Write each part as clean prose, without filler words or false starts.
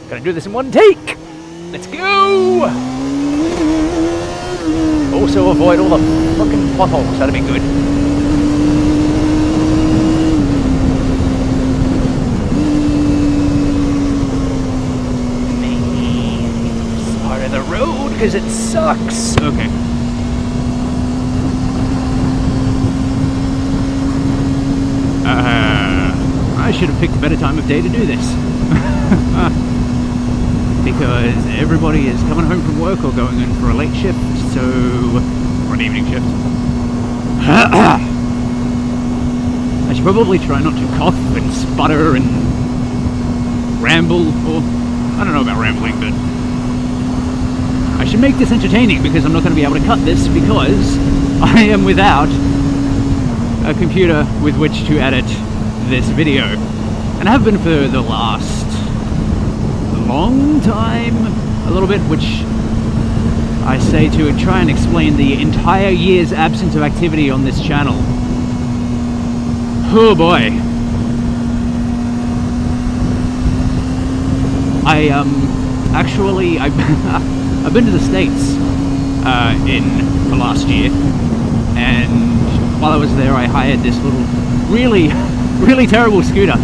Gonna do this in one take. Let's go. Also avoid all the fucking potholes. That'd be good. This part of the road because it sucks. Okay. I should have picked a better time of day to do this. Because everybody is coming home from work or going in for a late shift, or an evening shift. I should probably try not to cough and sputter and ramble, or I don't know about rambling, but I should make this entertaining because I'm not going to be able to cut this because I am without a computer with which to edit this video, and I have been for the last long time, a little bit, which I say to try and explain the entire year's absence of activity on this channel. Oh boy. I've been to the States in the last year, and while I was there I hired this little really terrible scooter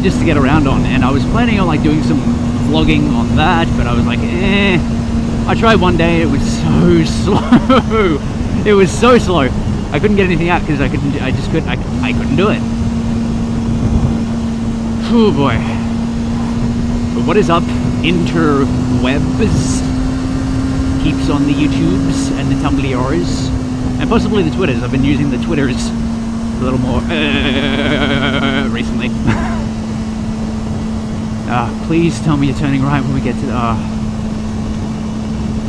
just to get around on, and I was planning on like doing some vlogging on that, but I was like, I tried one day, it was so slow. It was so slow. I couldn't get anything out because I couldn't do it. Oh boy. But what is up, interwebs? Keeps on the YouTubes and the Tumblrs and possibly the Twitters. I've been using the Twitters a little more recently. Please tell me you're turning right when we get to the...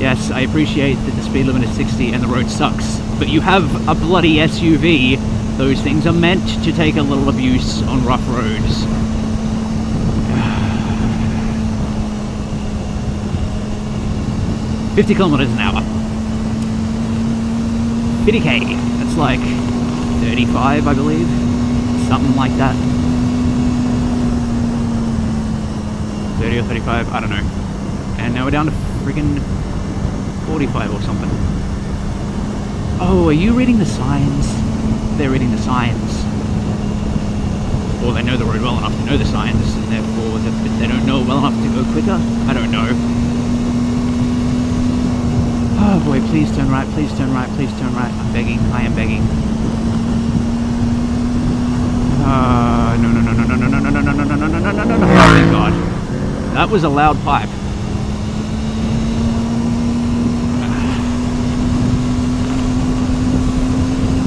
Yes, I appreciate that the speed limit is 60 and the road sucks, but you have a bloody SUV. Those things are meant to take a little abuse on rough roads. 50 kilometers an hour. 50k. That's like 35, I believe. Something like that. 30 or 35, I don't know. And now we're down to friggin' 45 or something. Oh, are you reading the signs? They're reading the signs. Or they know the road well enough to know the signs, and therefore they don't know it well enough to go quicker? I don't know. Oh boy, please turn right, please turn right, please turn right. I'm begging, I am begging. No. Oh, thank God. That was a loud pipe.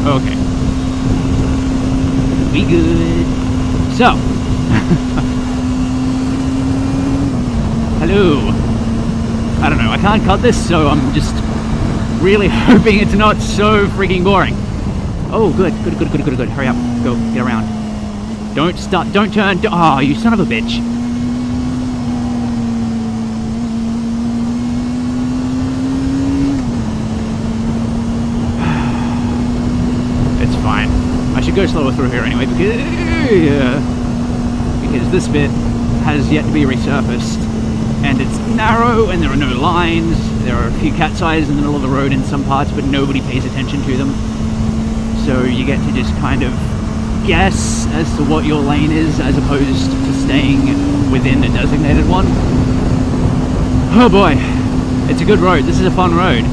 Okay. We good. So. Hello. I don't know, I can't cut this, so I'm just really hoping it's not so freaking boring. Oh, good. Hurry up, go, get around. Don't turn, oh, you son of a bitch. It's fine. I should go slower through here anyway, because this bit has yet to be resurfaced. And it's narrow, and there are no lines. There are a few cat's eyes in the middle of the road in some parts, but nobody pays attention to them. So you get to just kind of guess as to what your lane is, as opposed to staying within a designated one. Oh boy, it's a good road. This is a fun road.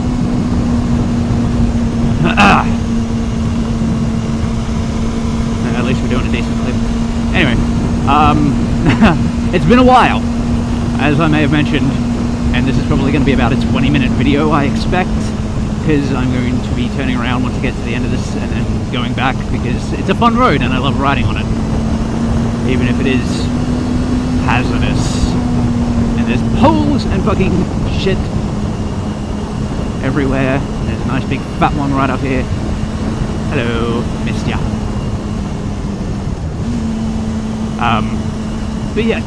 At least we're doing a decent clip. Anyway, it's been a while, as I may have mentioned, and this is probably going to be about a 20-minute video, I expect, because I'm going to be turning around once I get to the end of this and then going back, because it's a fun road and I love riding on it, even if it is hazardous. And there's poles and fucking shit everywhere. There's a nice big fat one right up here. Hello, missed ya. But yeah,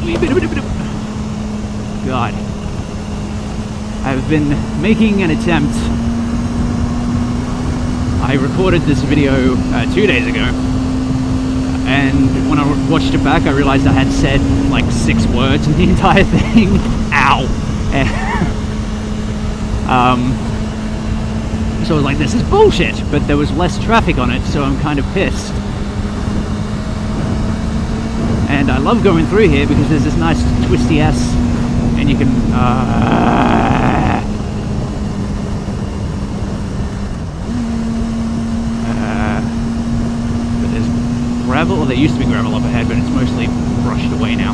God, I've been making an attempt. I recorded this video 2 days ago, And when I watched it back, I realized I had said like 6 words in the entire thing. Ow! So I was like, this is bullshit, but there was less traffic on it, so I'm kind of pissed. And I love going through here because there's this nice twisty ass, and you can but there's gravel, or there used to be gravel up ahead, but it's mostly brushed away now.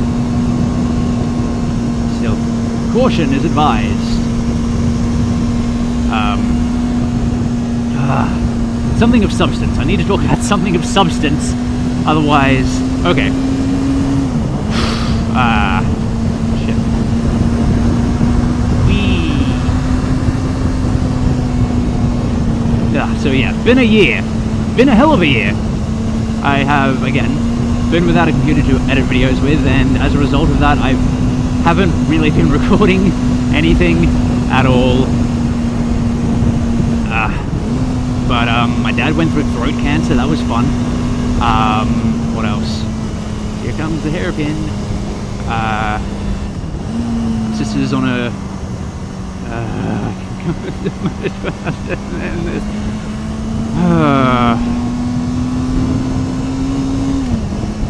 Still, caution is advised. Something of substance. I need to talk about something of substance. Otherwise, okay. Shit. So yeah, been a year. Been a hell of a year. I have, again, been without a computer to edit videos with, and as a result of that, I haven't really been recording anything at all. But my dad went through throat cancer, that was fun. What else? Here comes the hairpin. Sister's on a...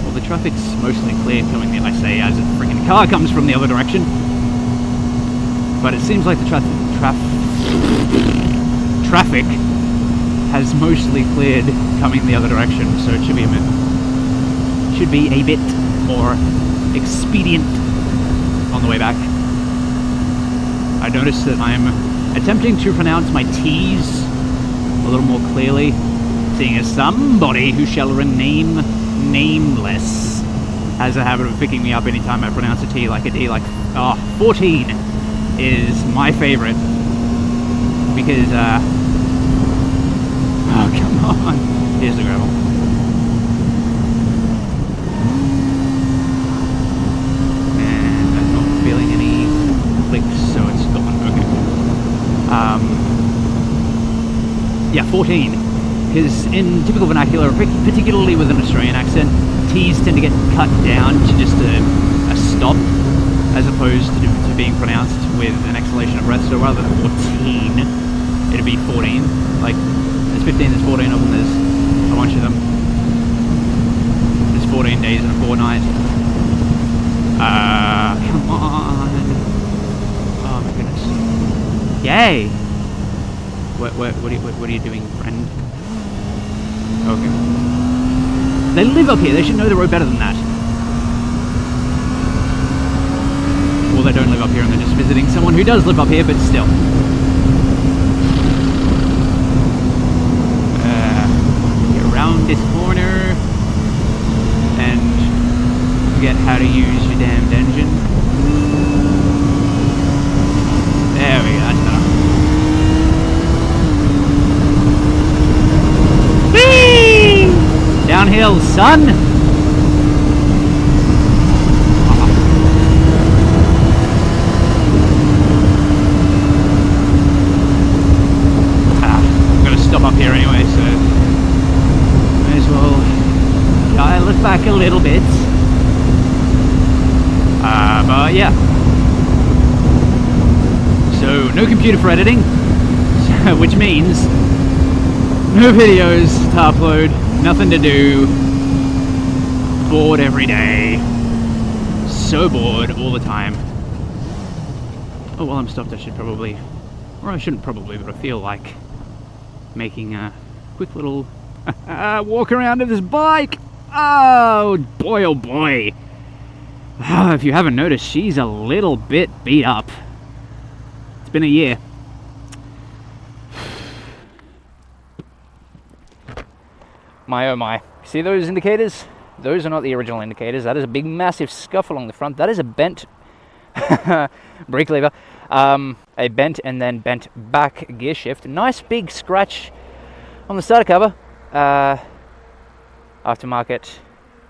well, the traffic's mostly clear coming the, I say, as a freaking car comes from the other direction. But it seems like the traffic has mostly cleared coming the other direction, so it should be a bit more expedient on the way back. I noticed that I'm attempting to pronounce my T's a little more clearly, seeing as somebody who shall remain nameless has a habit of picking me up anytime I pronounce a T like a D, like 14 is my favorite, because oh, come on. Here's the gravel. And I'm not feeling any clicks, so it's gone. Okay. Yeah, 14. Because in typical vernacular, particularly with an Australian accent, T's tend to get cut down to just a stop, as opposed to being pronounced with an exhalation of breath. So rather than 14, it'd be 14. Like, there's 15, there's 14 of them, there's a bunch of them. There's 14 days and a fortnight. Come on. Oh my goodness. Yay! What are you doing, friend? Okay. They live up here, they should know the road better than that. Well, they don't live up here and they're just visiting someone who does live up here, but still. Around this corner and forget how to use your damned engine. There we go, that's better. Whee! Downhill, son! I'm gonna stop up here anyway, so dial it back a little bit. But yeah. So no computer for editing, which means no videos to upload, nothing to do, bored every day, so bored all the time. Oh, while I'm stopped, I should probably, or I shouldn't probably, but I feel like making a quick little walk around of this bike. Oh boy, oh boy. If you haven't noticed, she's a little bit beat up. It's been a year. My oh my. See those indicators? Those are not the original indicators. That is a big massive scuff along the front. That is a bent brake lever. A bent and then bent back gear shift. Nice big scratch on the starter cover. Aftermarket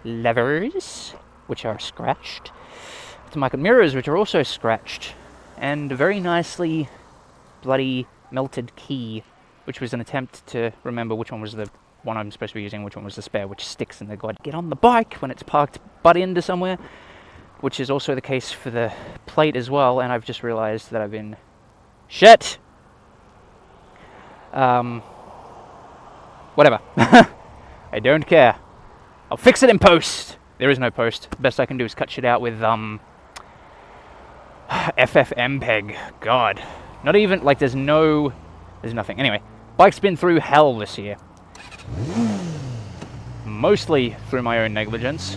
levers, which are scratched. Aftermarket mirrors, which are also scratched. And a very nicely bloody melted key, which was an attempt to remember which one was the one I'm supposed to be using, which one was the spare, which sticks in the god. Get on the bike when it's parked butt into somewhere, which is also the case for the plate as well. And I've just realized that I've been shit. Whatever. I don't care. I'll fix it in post. There is no post. Best I can do is cut shit out with FFmpeg. God, not even like there's nothing. Anyway, bike's been through hell this year. Mostly through my own negligence.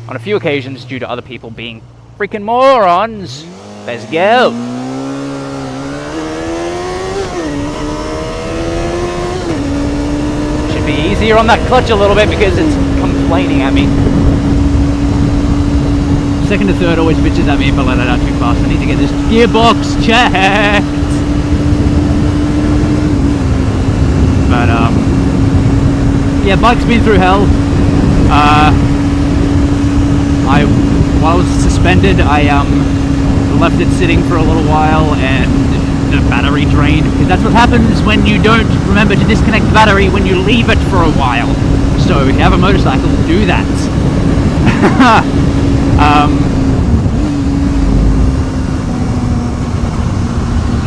On a few occasions due to other people being freaking morons. Let's go. Should be easier on that clutch a little bit because it's complaining at me. Second to third always bitches at me if I let it out too fast. I need to get this gearbox checked. But yeah, bike's been through hell. While I was suspended, I left it sitting for a little while and the battery drained, because that's what happens when you don't remember to disconnect the battery when you leave it for a while. So if you have a motorcycle, do that.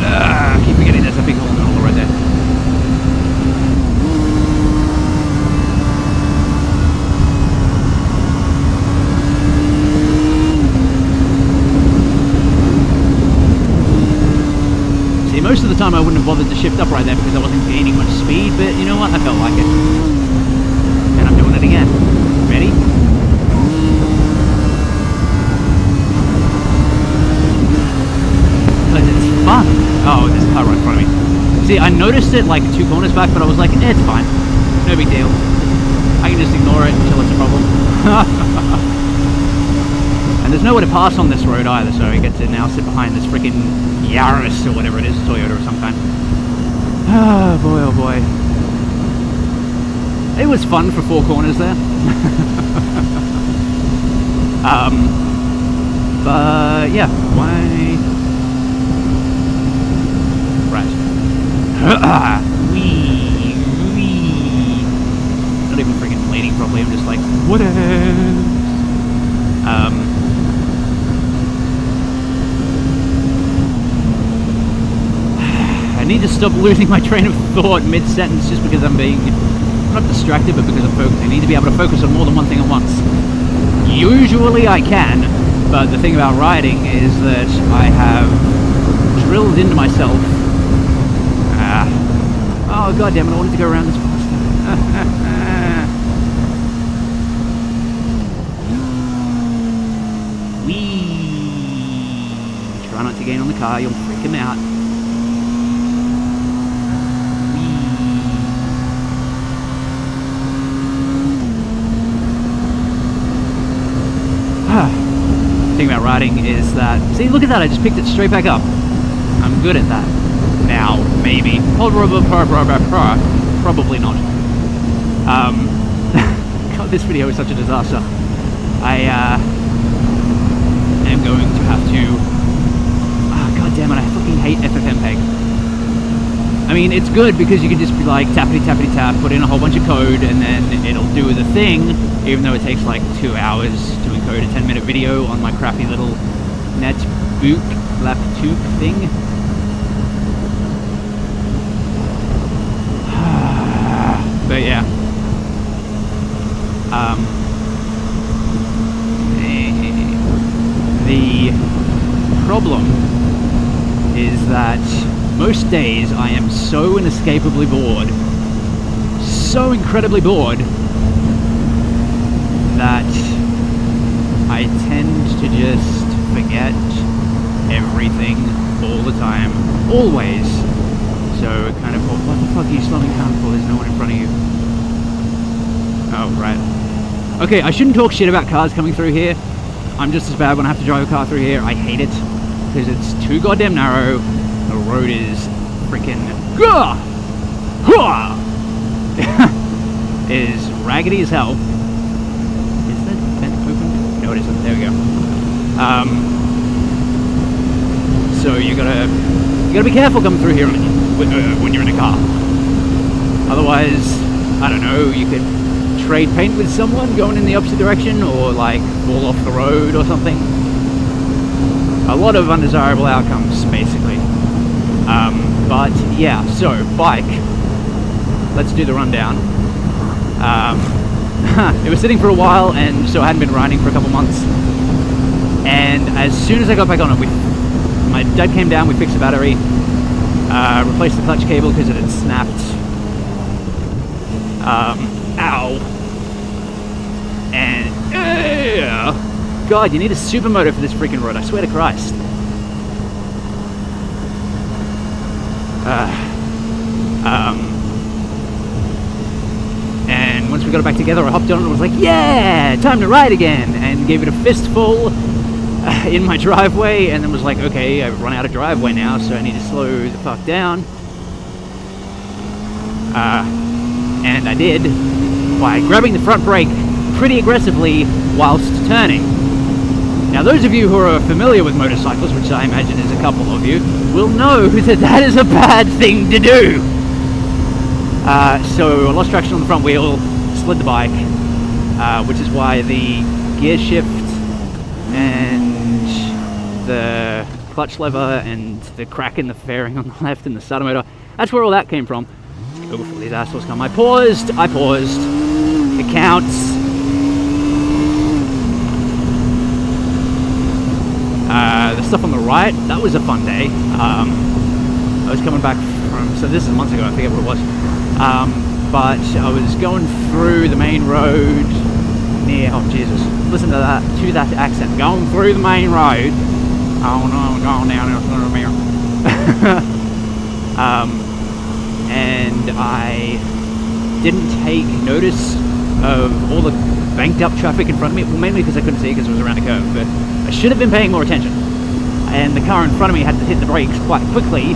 I keep forgetting there's a big hole in the middle right there. See, most of the time I wouldn't have bothered to shift up right there because I wasn't gaining much speed, but you know what? I felt like it. And I'm doing it again. Ready? Because it's fun. Oh, there's a car right in front of me. See, I noticed it like 2 corners back, but I was like, it's fine. No big deal. I can just ignore it until it's a problem. And there's nowhere to pass on this road either, so I get to now sit behind this freaking Yaris or whatever it is, Toyota of some kind. Oh boy, oh boy. It was fun for 4 corners there. But yeah, why? Right. Wee. Not even freaking planing properly, I'm just like, what else? I need to stop losing my train of thought mid-sentence just because I'm being, not distracted, but because I'm focusing. I need to be able to focus on more than one thing at once. Usually I can, but the thing about riding is that I have drilled into myself. Oh god damn it, I wanted to go around this fast. Whee! Try not to gain on the car, you'll freak him out. The thing about riding is that, see, look at that, I just picked it straight back up. I'm good at that. Now, maybe. Probably not. God, this video is such a disaster. I am going to have to... Oh, god damn it, I fucking hate FFmpeg. I mean, it's good because you can just be like, tappity tappity tap, put in a whole bunch of code, and then it'll do the thing, even though it takes like 2 hours to encode a 10-minute video on my crappy little netbook laptop thing. But yeah. The problem is that most days I am so inescapably bored, so incredibly bored, that I tend to just forget everything all the time, always. So it kind of, what the fuck are you slowing down for? There's no one in front of you. Oh, right. Okay, I shouldn't talk shit about cars coming through here. I'm just as bad when I have to drive a car through here. I hate it because it's too goddamn narrow. The road is freaking is raggedy as hell. Is that vent open? No, it isn't. There we go. So you gotta be careful coming through here when you're in a car. Otherwise, I don't know, you could trade paint with someone going in the opposite direction, or like fall off the road or something. A lot of undesirable outcomes, basically. But yeah, so bike. Let's do the rundown. It was sitting for a while, and so I hadn't been riding for a couple months. And as soon as I got back on it, my dad came down, we fixed the battery, replaced the clutch cable because it had snapped. Ow. And God, you need a supermoto for this freaking road, I swear to Christ. And once we got it back together, I hopped on and was like, yeah, time to ride again, and gave it a fistful in my driveway, and then was like, okay, I've run out of driveway now, so I need to slow the fuck down. And I did by grabbing the front brake pretty aggressively whilst turning. Now, those of you who are familiar with motorcycles, which I imagine is a couple of you, will know that that is a bad thing to do. So I lost traction on the front wheel, slid the bike, which is why the gear shift and the clutch lever and the crack in the fairing on the left and the starter motor, that's where all that came from. Let's go before these assholes come. I paused. It counts. The stuff on the right, that was a fun day. I was coming back from, so this is months ago, I forget what it was. But I was going through the main road near, oh Jesus, listen to that accent, going through the main road. Oh no, I'm going down in front of me. And I didn't take notice of all the banked up traffic in front of me, well, mainly because I couldn't see because it was around a curve, but I should have been paying more attention. And the car in front of me had to hit the brakes quite quickly,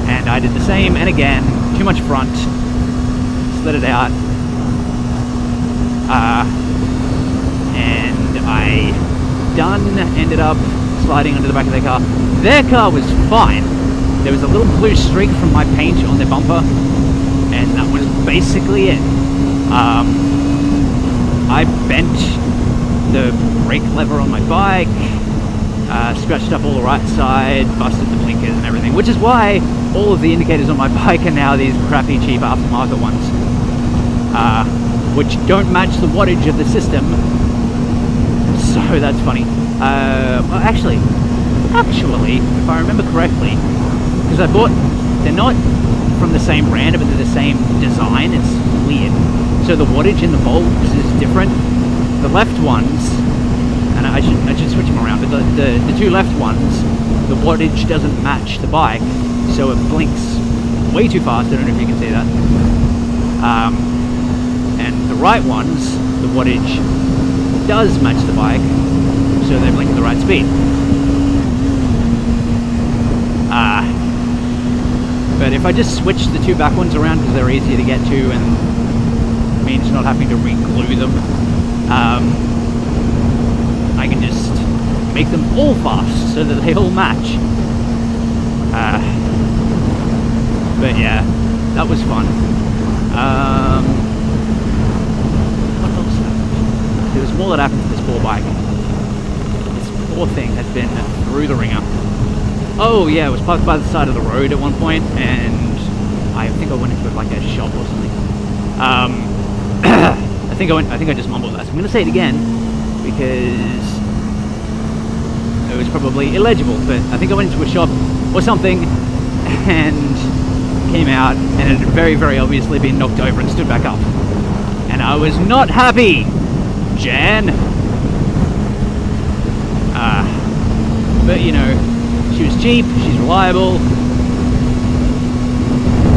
and I did the same, and again, too much front, slid it out, and I ended up sliding under the back of their car. Their car was fine. There was a little blue streak from my paint on their bumper, and that was basically it. I bent the brake lever on my bike, scratched up all the right side, busted the blinkers and everything, which is why all of the indicators on my bike are now these crappy, cheap aftermarket ones, which don't match the wattage of the system. So that's funny. Well, actually, if I remember correctly, because they're not from the same brand, but they're the same design. It's weird. So the wattage in the bulbs is different. The left ones, and I should switch them around, but the two left ones, the wattage doesn't match the bike, so it blinks way too fast. I don't know if you can see that. And the right ones, the wattage does match the bike, so they blink at the right speed. But if I just switch the two back ones around because they're easier to get to and means not having to re-glue them, I can just make them all fast so that they all match. But yeah, that was fun. What else happened? There was more that happened to this poor bike. This poor thing had been through the ringer. Oh yeah, it was parked by the side of the road at one point, and I think I went into like a shop or something. I think I just mumbled that. So I'm going to say it again because it was probably illegible. But I think I went into a shop or something and came out, and it had very, very obviously been knocked over and stood back up. And I was not happy, Jan. But you know, she was cheap, she's reliable,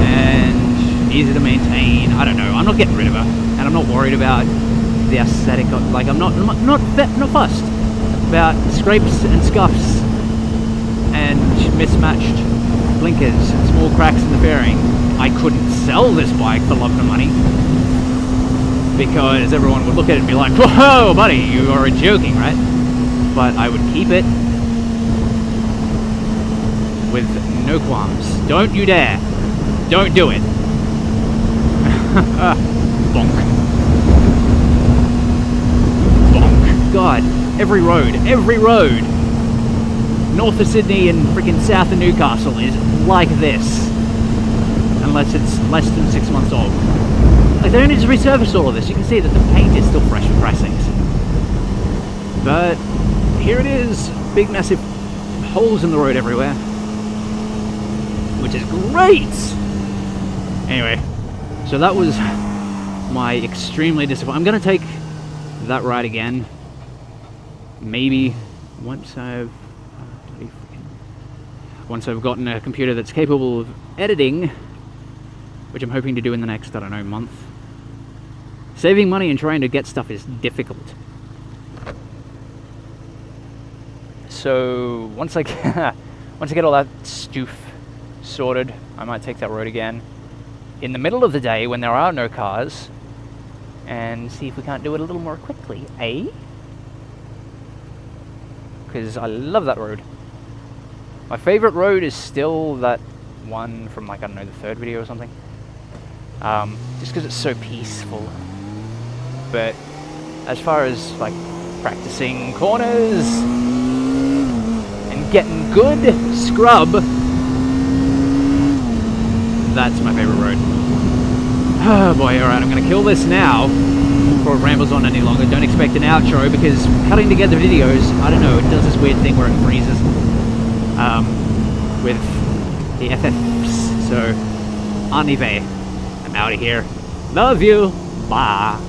and easy to maintain. I don't know. I'm not getting rid of her, and I'm not worried about the aesthetic. Like I'm not fussed about scrapes and scuffs and mismatched blinkers and small cracks in the fairing. I couldn't sell this bike for love nor money because everyone would look at it and be like, "Whoa, buddy, you are joking, right?" But I would keep it with no qualms. Don't you dare. Don't do it. Bonk. Bonk. God, every road, north of Sydney and freaking south of Newcastle is like this. Unless it's less than 6 months old. Like, they only just resurfaced all of this. You can see that the paint is still fresh for Christ's sakes. But here it is. Big, massive holes in the road everywhere. Which is great! Anyway, so that was my extremely disappointing. I'm going to take that ride again. Maybe once I've gotten a computer that's capable of editing, which I'm hoping to do in the next, I don't know, month. Saving money and trying to get stuff is difficult. So once I get all that stoof sorted, I might take that road again in the middle of the day when there are no cars and see if we can't do it a little more quickly, eh? Because I love that road. My favorite road is still that one from, like, I don't know, the third video or something. Just because it's so peaceful. But as far as, like, practicing corners and getting good scrub, that's my favorite road. Oh boy, alright, I'm gonna kill this now before it rambles on any longer. Don't expect an outro, because cutting together videos, I don't know, it does this weird thing where it freezes with the FFs. So, on y va. I'm out of here. Love you. Bye.